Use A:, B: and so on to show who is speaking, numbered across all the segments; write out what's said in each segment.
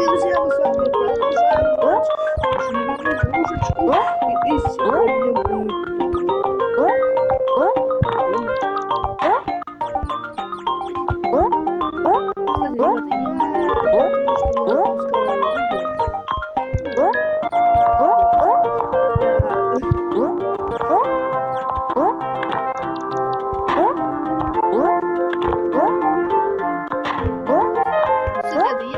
A: друзья, мы с вами продолжаем играть нашу любимую игрушечку. И сегодня мы... Кстати, ребята, я думаю, что я запускала видео. Кстати, я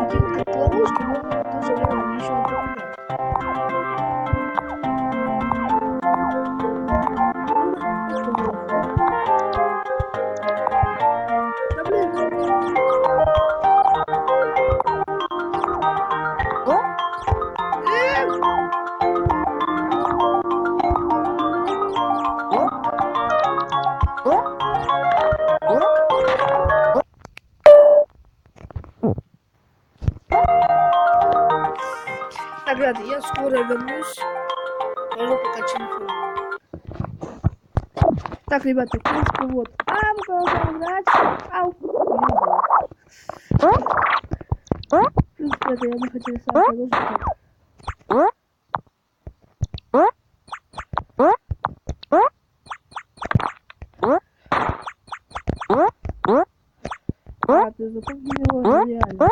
A: такие как ловушки, но в то же время они еще напоминают. Да блин! Так, ребята, я скоро вернусь. Пойду пока телефон. Так, ребята, в принципе, вот. Мы продолжаем играть. Ау! В принципе, это я не хотел сам продолжить. Ты запомни его реально.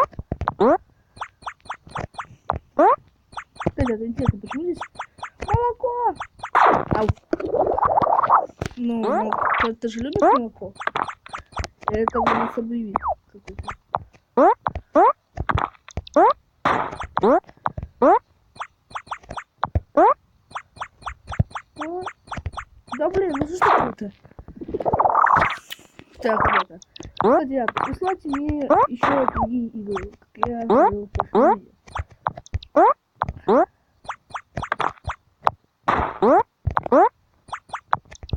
A: Кстати, это интересно, почему здесь молоко? Ау. Ну, ты же любишь молоко? Или как бы не собой какой-то? Да блин, ну что такое-то? Так, ребята. Кстати, присылайте мне еще другие игры, как я говорил в прошлом видео.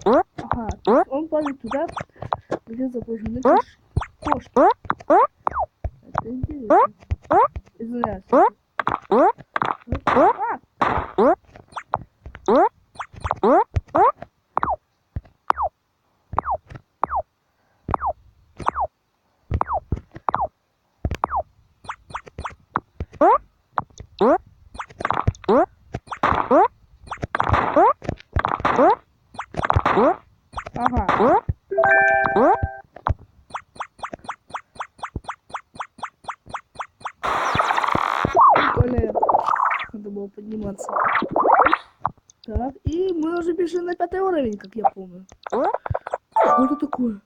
A: Ага, он падает туда, где запряжены кошки. Это интересно. Извиняюсь. Ага. Более надо было подниматься. Так, и мы уже бежим на 5 уровень, как я помню. Что это такое?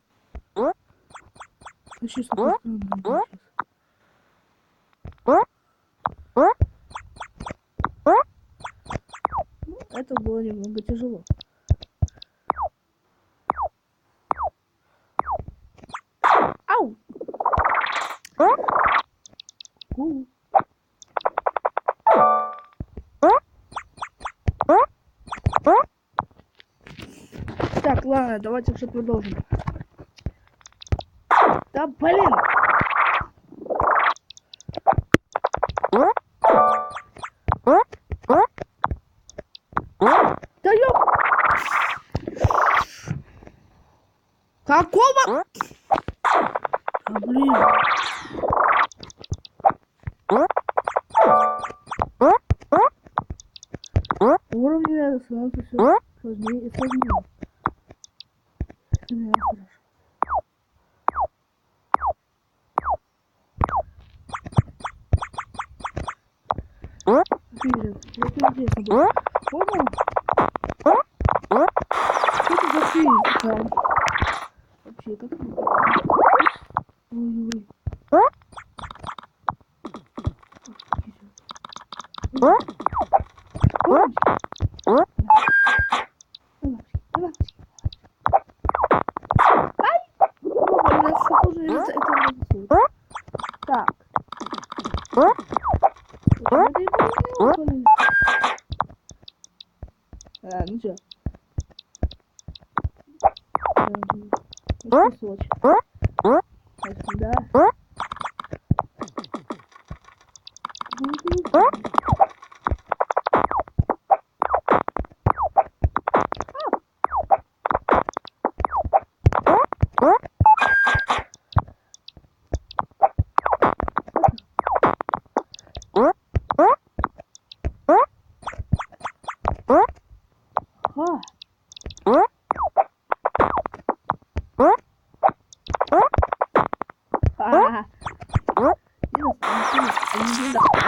A: Вообще что-то странное. Это было немного тяжело. Ау! Так, ладно, давайте все продолжим. Да блин! Да ёп! Какого? Да блин! Уровни рядом становятся все сложнее и сложнее. Это интересно было. Понял? Что это за физик там? Вообще, как это? Ой-ой. Так. Ну чё? Кусочек. Да.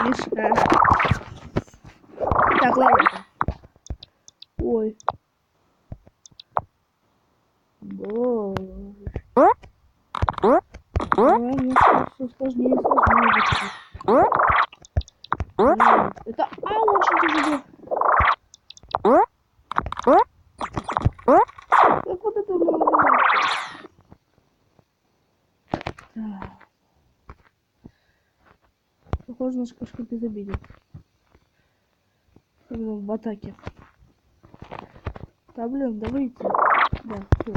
A: Видишь? Так, ладно. Ой. Боже. Мне все сложнее и сложнее. Это очень тяжело. Как вот это было? Похоже, наш кошка безобиден. В атаке. Да, блин, давайте. Да, все.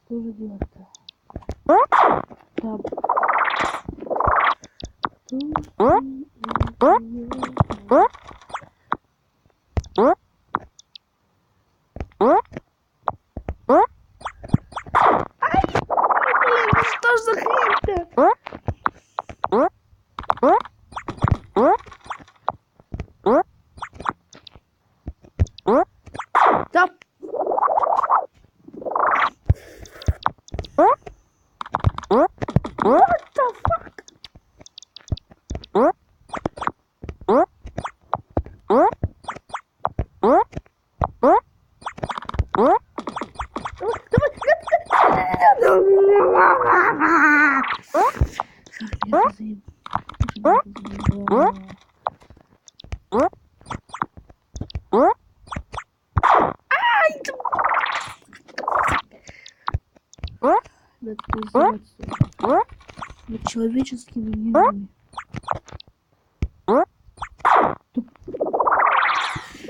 A: Что же делать-то? Да. Что ж за хрень-то? Да. What the fuck? Над человеческими нервами.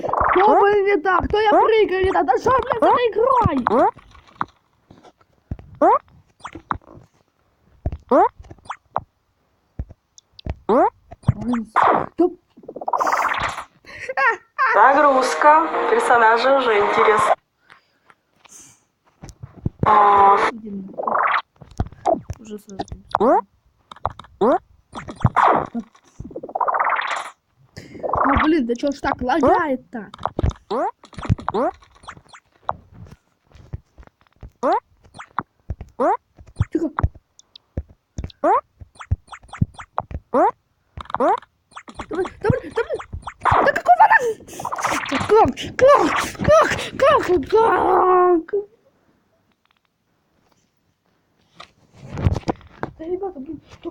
A: Кто, блин, не так? Кто я прыгаю не так? Да что, блин, с этой игрой?
B: Загрузка. Персонажи уже интересно.
A: Уже сразу. Блин, да чё ж так лагает-то? Тихо. Давай. Да какого она? Как? Да, ребята, блин, да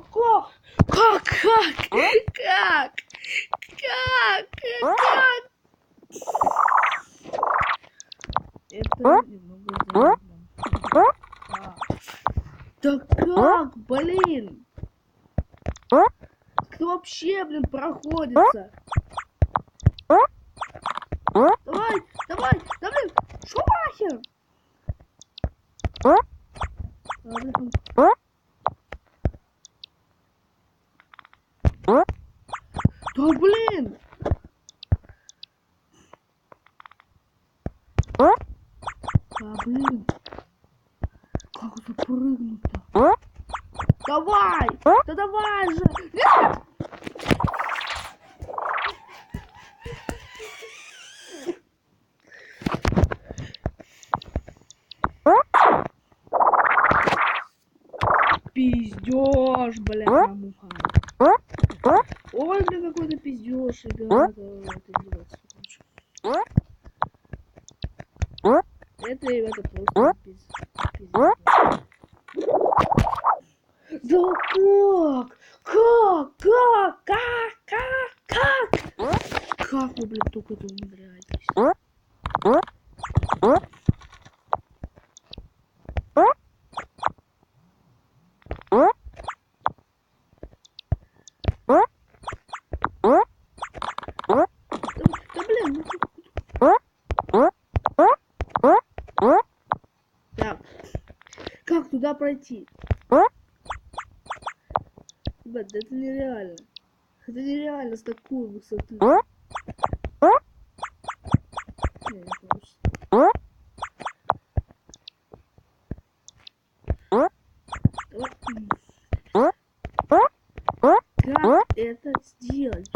A: как? Это немного заебно. Да как, блин? Как вообще, блин, проходится? Давай, да блин, шумахер! Да блин! Да блин! Как запрыгнуть-то? Давай! Да давай же! Нет! Пиздёж, бля, муха. Ой, блин, какой-то пиздёж, ребята. Это, ребята, просто пиздёж. Да как вы, блин, только это умудряетесь? Да блин, так, как туда пройти? Ребят, да это нереально. Это нереально с такой высоты. Не получится. Как это сделать?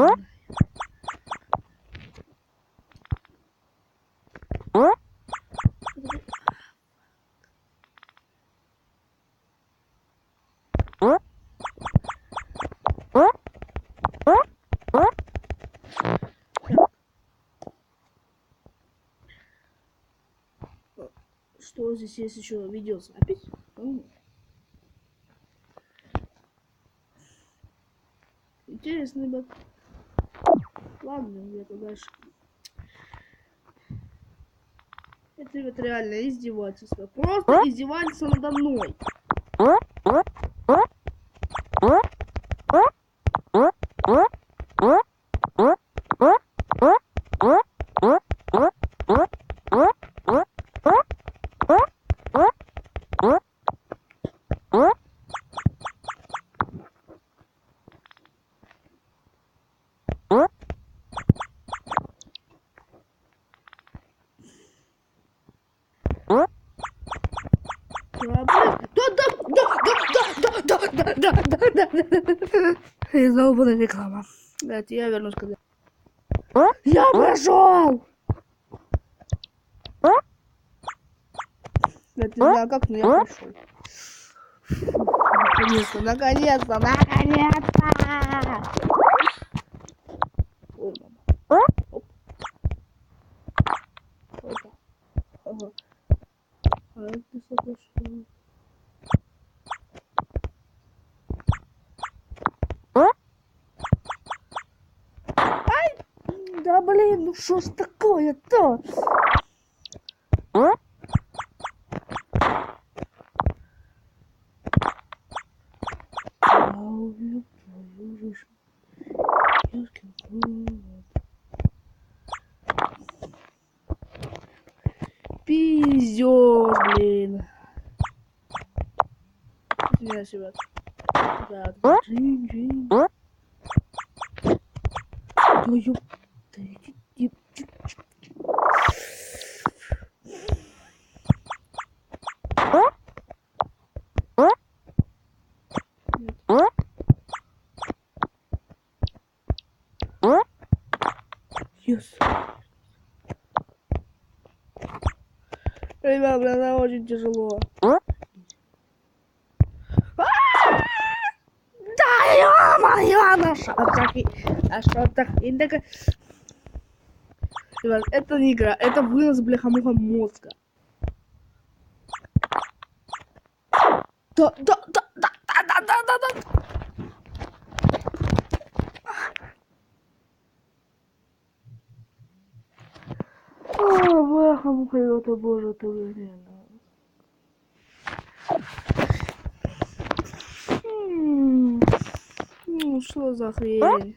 A: Что здесь есть еще? Видеозапись? Интересно, ребят. Ладно, где-то дальше. Это, ребят, реально издевательство. Просто издевательство надо мной. И долбаная реклама. Блять, я вернусь когда. Я прошел! Я не знаю как, но я прошел. Наконец-то, наконец-то, наконец-то! Ой, мама. Оп. Опа. Ага. А это что пошло? Да блин, ну что ж такое-то? Пиздёж, блин. Извиняюсь, ребят. Так, джин. Да ёп. Yes. Ребят, блин, это очень тяжело. Да, ё-моё, на шатах. Ребят, это не игра, это вынос, бляха-муха, мозга. Да. О, бляха-муха, это боже, это блин. Ну, что за хрень?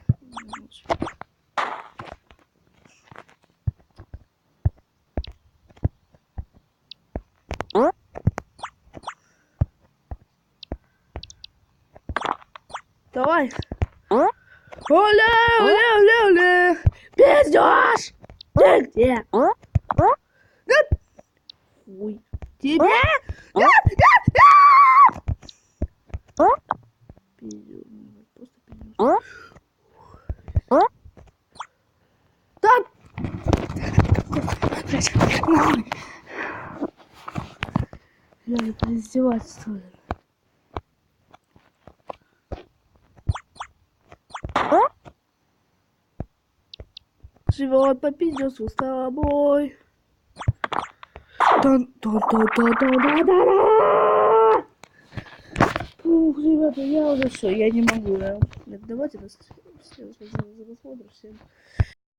A: Давай. Оле. Пиздёж! Ты где? Нет! Ой. Тебе? Нет! Пиздёж. Просто пиздёж. Да! Я это издевательство. Живет попиздец с тобой. Ух, ребята, я уже все, я не могу, да. Давайте посмотрим всем.